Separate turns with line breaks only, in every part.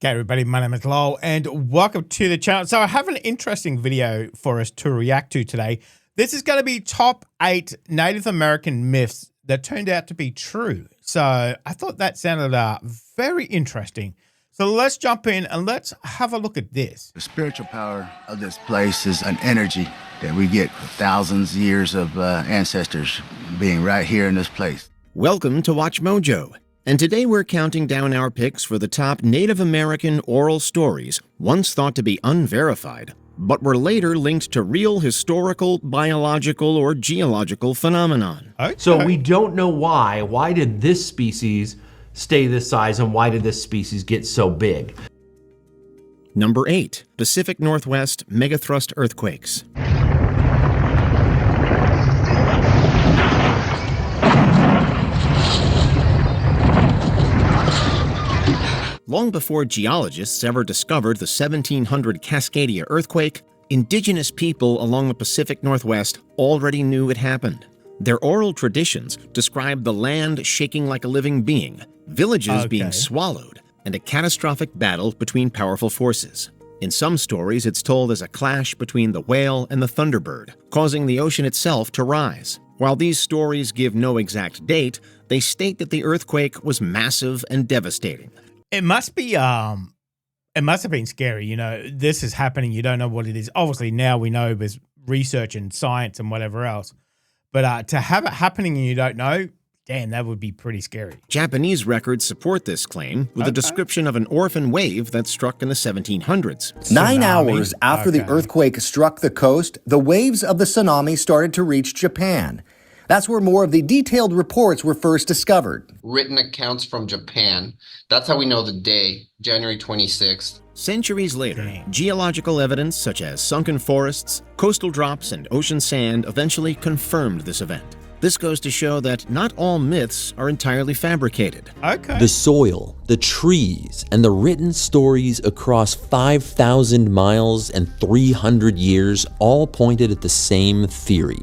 Okay, everybody, my name is Lowell, and welcome to the channel. So I have an interesting video for us to react to today. This is going to be top 8 Native American myths that turned out to be true. So I thought that sounded very interesting. So let's jump in and let's have a look at this.
The spiritual power of this place is an energy that we get for thousands of years of ancestors being right here in this place.
Welcome to Watch Mojo. And today we're counting down our picks for the top Native American oral stories, once thought to be unverified, but were later linked to real historical, biological, or geological phenomenon.
Okay.
So we don't know why. Why did this species stay this size, and why did this species get so big?
Number 8. Pacific Northwest Megathrust Earthquakes. Long before geologists ever discovered the 1700 Cascadia earthquake, indigenous people along the Pacific Northwest already knew it happened. Their oral traditions describe the land shaking like a living being, villages being swallowed, and a catastrophic battle between powerful forces. In some stories, it's told as a clash between the whale and the thunderbird, causing the ocean itself to rise. While these stories give no exact date, they state that the earthquake was massive and devastating.
It must have been scary. You know, this is happening. You don't know what it is. Obviously, now we know there's research and science and whatever else. But to have it happening and you don't know, damn, that would be pretty scary.
Japanese records support this claim with a description of an orphan wave that struck in the 1700s.
9 hours after the earthquake struck the coast, the waves of the tsunami started to reach Japan. That's where more of the detailed reports were first discovered.
Written accounts from Japan. That's how we know the day, January 26th.
Centuries later, geological evidence such as sunken forests, coastal drops, and ocean sand eventually confirmed this event. This goes to show that not all myths are entirely fabricated.
Okay.
The soil, the trees, and the written stories across 5,000 miles and 300 years all pointed at the same theory: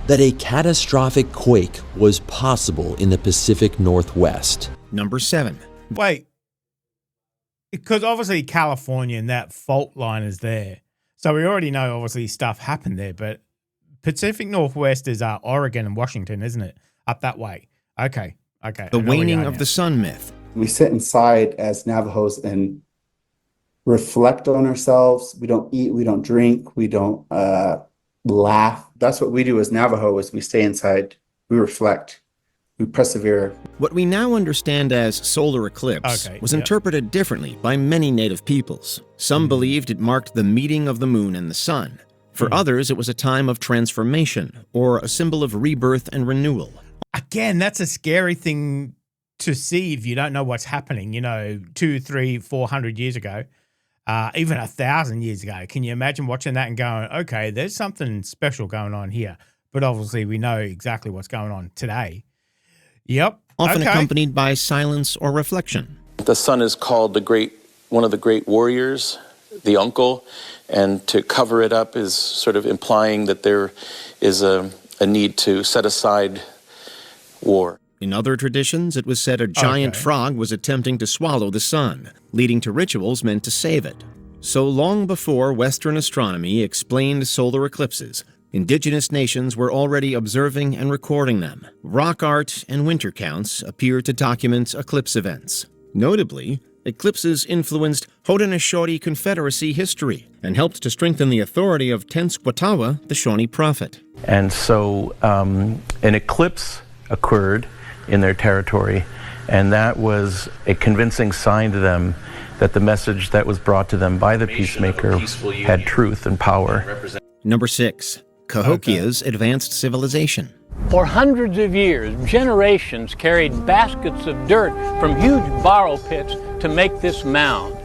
that a catastrophic quake was possible in the Pacific Northwest.
Number 7.
Wait. Because obviously California and that fault line is there. So we already know obviously stuff happened there, but Pacific Northwest is Oregon and Washington, isn't it? Up that way. Okay.
The waning of the sun myth.
We sit inside as Navajos and reflect on ourselves. We don't eat, we don't drink, we don't laugh. That's what we do as Navajo, is we stay inside, we reflect, we persevere.
What we now understand as solar eclipse was interpreted differently by many native peoples. Some believed it marked the meeting of the moon and the sun. For others, it was a time of transformation or a symbol of rebirth and renewal.
Again, that's a scary thing to see if you don't know what's happening, 200, 300, 400 years ago. Even 1,000 years ago. Can you imagine watching that and going, okay, there's something special going on here? But obviously we know exactly what's going on today. Yep.
Often accompanied by silence or reflection.
The sun is called one of the great warriors, the uncle, and to cover it up is sort of implying that there is a need to set aside war.
In other traditions, it was said a giant frog was attempting to swallow the sun, leading to rituals meant to save it. So long before Western astronomy explained solar eclipses, indigenous nations were already observing and recording them. Rock art and winter counts appear to document eclipse events. Notably, eclipses influenced Haudenosaunee Confederacy history and helped to strengthen the authority of Tenskwatawa, the Shawnee prophet.
And so an eclipse occurred in their territory, and that was a convincing sign to them that the message that was brought to them by the peacemaker had truth and power.
Number 6. Cahokia's advanced civilization.
For hundreds of years, generations carried baskets of dirt from huge borrow pits to make this mound.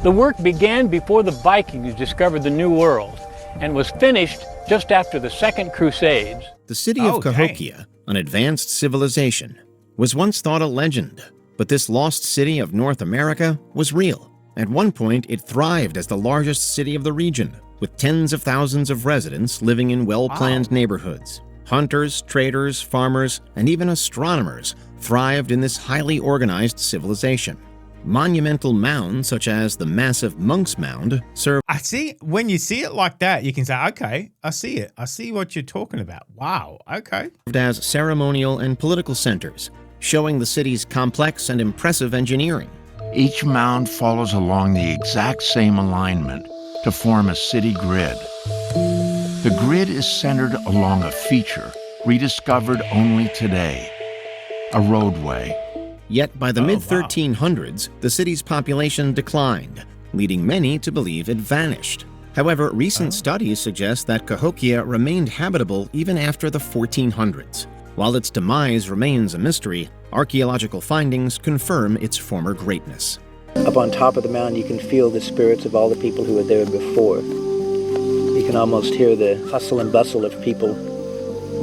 The work began before the Vikings discovered the New World and was finished just after the Second Crusades.
The city of Cahokia, an advanced civilization, was once thought a legend, but this lost city of North America was real. At one point, it thrived as the largest city of the region, with tens of thousands of residents living in well-planned neighborhoods. Hunters, traders, farmers, and even astronomers thrived in this highly organized civilization. Monumental mounds, such as the massive Monk's Mound, served
I see. When you see it like that, you can say, okay, I see it. I see what you're talking about. Wow. Okay.
as ceremonial and political centers, showing the city's complex and impressive engineering.
Each mound follows along the exact same alignment to form a city grid. The grid is centered along a feature rediscovered only today, a roadway.
Yet by the mid-1300s, the city's population declined, leading many to believe it vanished. However, recent studies suggest that Cahokia remained habitable even after the 1400s. While its demise remains a mystery, archaeological findings confirm its former greatness.
Up on top of the mountain, you can feel the spirits of all the people who were there before. You can almost hear the hustle and bustle of people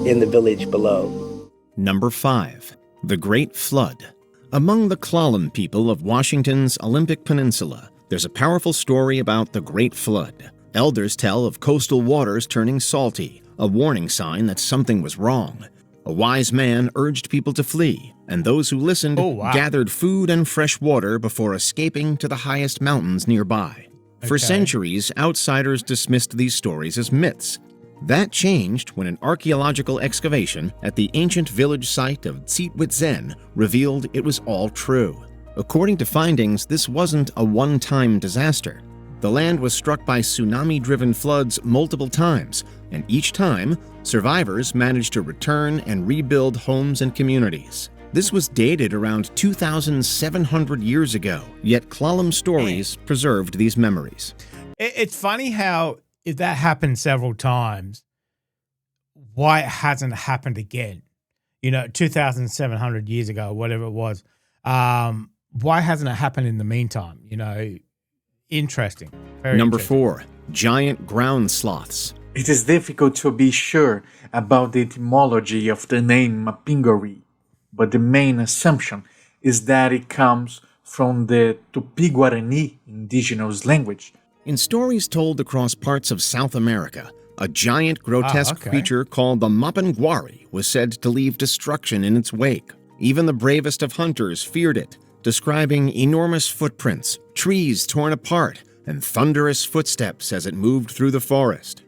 in the village below.
Number 5. The Great Flood. Among the Klallam people of Washington's Olympic Peninsula, there's a powerful story about the Great Flood. Elders tell of coastal waters turning salty, a warning sign that something was wrong. A wise man urged people to flee, and those who listened gathered food and fresh water before escaping to the highest mountains nearby. For centuries, outsiders dismissed these stories as myths. That changed when an archaeological excavation at the ancient village site of Tzitwitzen revealed it was all true. According to findings, this wasn't a one-time disaster. The land was struck by tsunami-driven floods multiple times, and each time, survivors managed to return and rebuild homes and communities. This was dated around 2,700 years ago, yet Klallam stories preserved these memories.
It's funny how if that happened several times, why it hasn't happened again. 2,700 years ago, whatever it was. Why hasn't it happened in the meantime? Interesting.
Number 4, giant ground sloths.
It is difficult to be sure about the etymology of the name Mapinguari, but the main assumption is that it comes from the Tupi-Guarani indigenous language.
In stories told across parts of South America, a giant grotesque creature called the Mapinguari was said to leave destruction in its wake. Even the bravest of hunters feared it, describing enormous footprints, trees torn apart, and thunderous footsteps as it moved through the forest.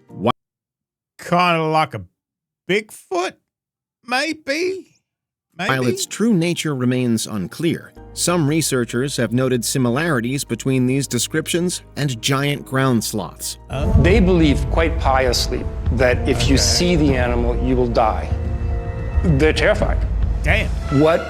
Kind of like a Bigfoot, maybe?
While its true nature remains unclear, some researchers have noted similarities between these descriptions and giant ground sloths.
They believe quite piously that if you see the animal, you will die. They're terrified.
Damn.
What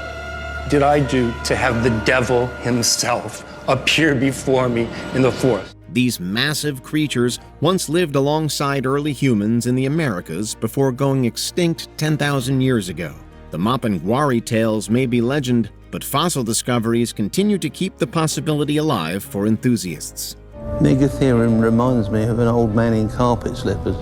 did I do to have the devil himself appear before me in the forest?
These massive creatures once lived alongside early humans in the Americas before going extinct 10,000 years ago. The Mapinguari tales may be legend, but fossil discoveries continue to keep the possibility alive for enthusiasts.
Megatherium reminds me of an old man in carpet slippers.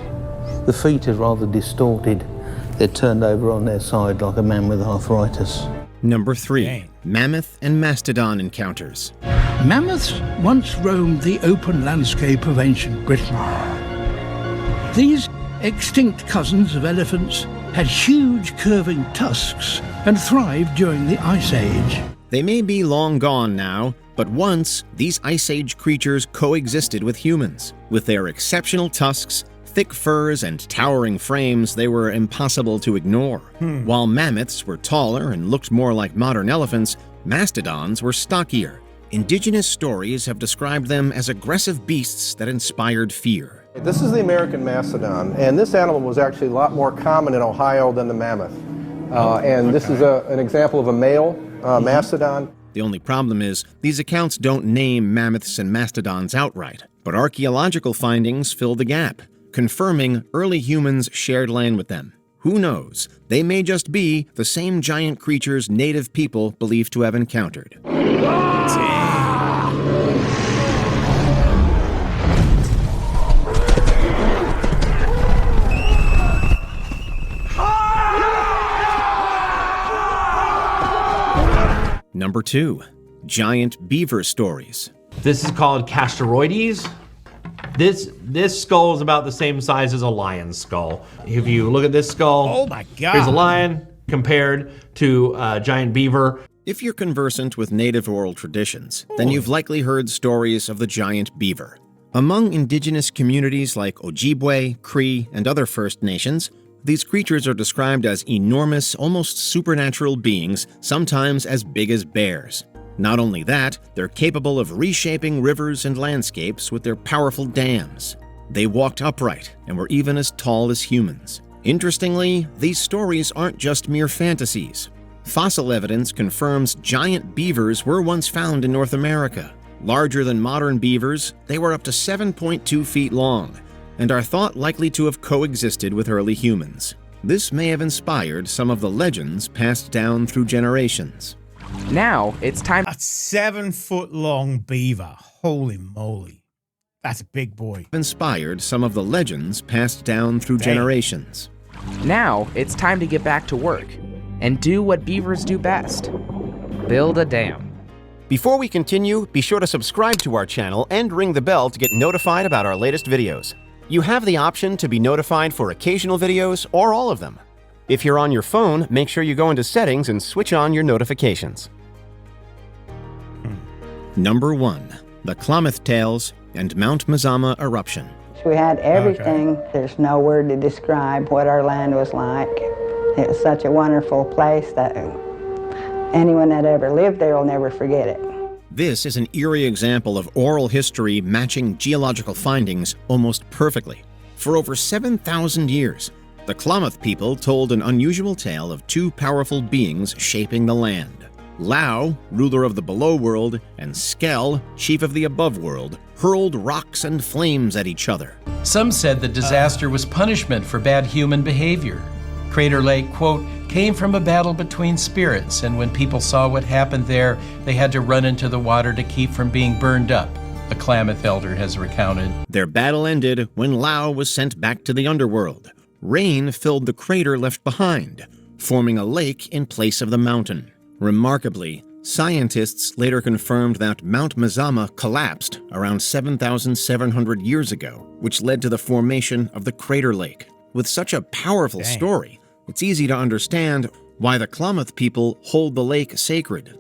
The feet are rather distorted. They're turned over on their side like a man with arthritis.
Number 3, mammoth and mastodon encounters.
Mammoths once roamed the open landscape of ancient Britain. These extinct cousins of elephants had huge curving tusks and thrived during the Ice Age.
They may be long gone now, but once these Ice Age creatures coexisted with humans. With their exceptional tusks, thick furs, and towering frames, they were impossible to ignore. While mammoths were taller and looked more like modern elephants, mastodons were stockier. Indigenous stories have described them as aggressive beasts that inspired fear.
This is the American mastodon, and this animal was actually a lot more common in Ohio than the mammoth. This is an example of a male mastodon.
The only problem is, these accounts don't name mammoths and mastodons outright, but archaeological findings fill the gap, confirming early humans shared land with them. Who knows? They may just be the same giant creatures native people believe to have encountered. Number 2, giant beaver stories.
This is called Castoroides. This skull is about the same size as a lion's skull. If you look at this skull,
oh my God,
here's a lion compared to a giant beaver.
If you're conversant with native oral traditions, then you've likely heard stories of the giant beaver. Among indigenous communities like Ojibwe, Cree, and other First Nations, these creatures are described as enormous, almost supernatural beings, sometimes as big as bears. Not only that, they're capable of reshaping rivers and landscapes with their powerful dams. They walked upright and were even as tall as humans. Interestingly, these stories aren't just mere fantasies. Fossil evidence confirms giant beavers were once found in North America. Larger than modern beavers, they were up to 7.2 feet long and are thought likely to have coexisted with early humans. This may have inspired some of the legends passed down through generations.
Now it's time.
A 7-foot-long beaver. Holy moly. That's a big boy.
Inspired some of the legends passed down through generations.
Now it's time to get back to work and do what beavers do best. Build a dam.
Before we continue, be sure to subscribe to our channel and ring the bell to get notified about our latest videos. You have the option to be notified for occasional videos or all of them. If you're on your phone, make sure you go into settings and switch on your notifications. Number 1. The Klamath Tales and Mount Mazama Eruption.
We had everything. Okay. There's no word to describe what our land was like. It was such a wonderful place that anyone that ever lived there will never forget it.
This is an eerie example of oral history matching geological findings almost perfectly. For over 7,000 years, the Klamath people told an unusual tale of two powerful beings shaping the land. Lau, ruler of the below world, and Skell, chief of the above world, hurled rocks and flames at each other.
Some said the disaster was punishment for bad human behavior. Crater Lake, quote, came from a battle between spirits, and when people saw what happened there, they had to run into the water to keep from being burned up, a Klamath elder has recounted.
Their battle ended when Lau was sent back to the underworld. Rain filled the crater left behind, forming a lake in place of the mountain. Remarkably, scientists later confirmed that Mount Mazama collapsed around 7,700 years ago, which led to the formation of the Crater Lake. With such a powerful story, it's easy to understand why the Klamath people hold the lake sacred.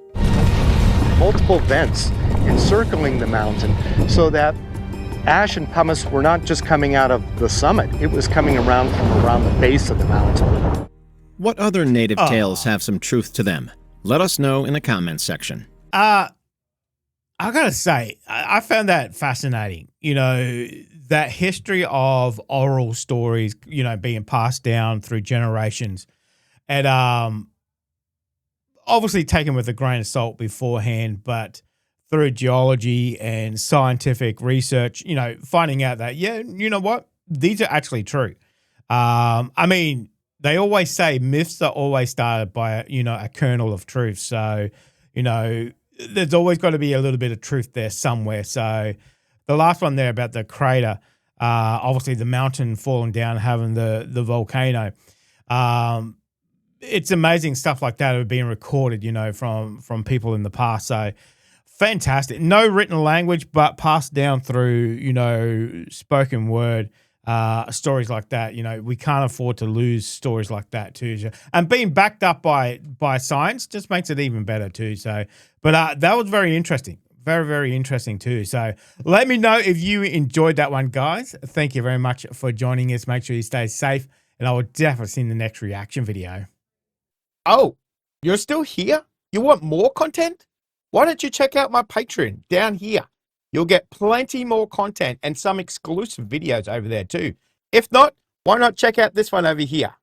Multiple vents encircling the mountain so that ash and pumice were not just coming out of the summit, it was coming around from around the base of the mountain.
What other native tales have some truth to them? Let us know in the comments section.
I gotta say, I found that fascinating. You know, that history of oral stories, you know, being passed down through generations, and obviously taken with a grain of salt beforehand, but through geology and scientific research, you know, finding out that, yeah, you know what, these are actually true. I mean, they always say myths are always started by, you know, a kernel of truth. So, you know, there's always got to be a little bit of truth there somewhere. So the last one there about the crater, obviously the mountain falling down, having the volcano. It's amazing stuff like that have been recorded, you know, from people in the past. So fantastic. No written language, but passed down through, you know, spoken word. Stories like that, you know, we can't afford to lose stories like that too. And being backed up by science just makes it even better too. So, but that was very interesting. Very, very interesting too. So let me know if you enjoyed that one, guys. Thank you very much for joining us. Make sure you stay safe, and I will definitely see you in the next reaction video. Oh, you're still here? You want more content? Why don't you check out my Patreon down here? You'll get plenty more content and some exclusive videos over there too. If not, why not check out this one over here?